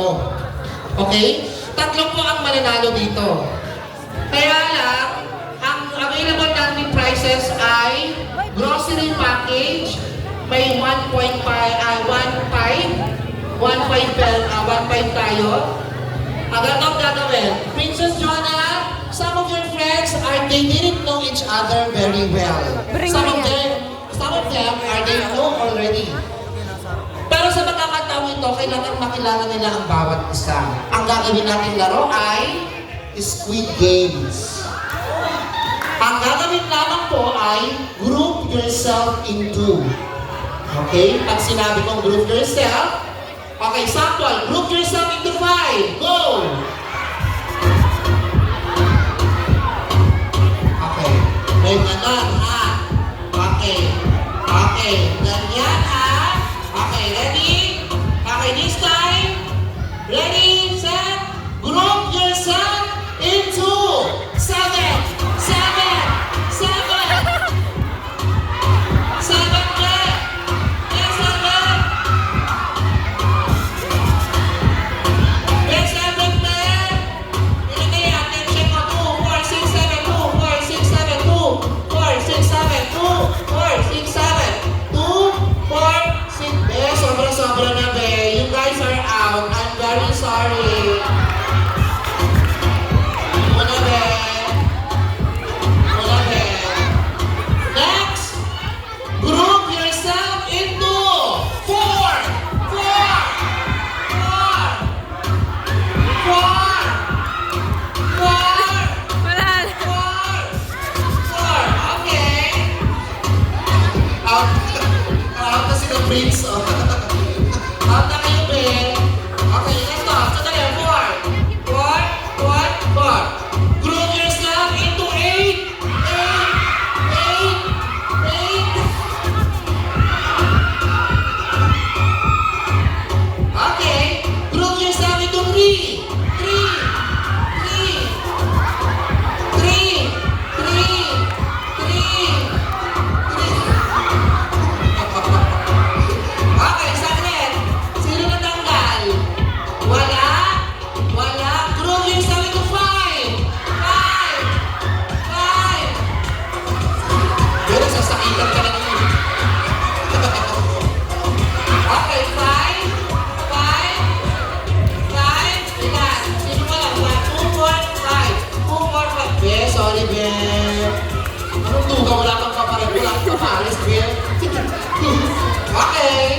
dito. Okay? Tatlo po ang mananalo dito. Kaya lang, ang available natin prices ay grocery package, may 1.5 tayo. Ang ganang gagawin, Princess Joanna, some of your friends they didn't know each other very well. Some of them they know already. Pero sa pagkakataon ito, kailangan makilala nila ang bawat isa. Ang gagawin natin laro ay Squid Games. Ang gagawin lamang po ay group yourself in two. Okay? Pag sinabi kong group yourself, okay, sample, group yourself into 5. Go! Okay. May ganon, ha? Okay. Okay. Ganyan, ha? Okay, ready? Okay, this time. Ready, set, group yourself into 7. 7. Na, be. You guys are out. I'm very sorry. Wala, be. Wala, be. Next, group yourself into 4. 4. 4. 4. Okay. Out na si the Prince. Out na kayo, be. Okay, let's stop. Sandali, 4. 4. Group yourself into 8. 8. Okay. Group yourself into 3. 5. Sorry, be. Anong tuga? Wala kang kapalit. Wala kang kapalis, be. Okay.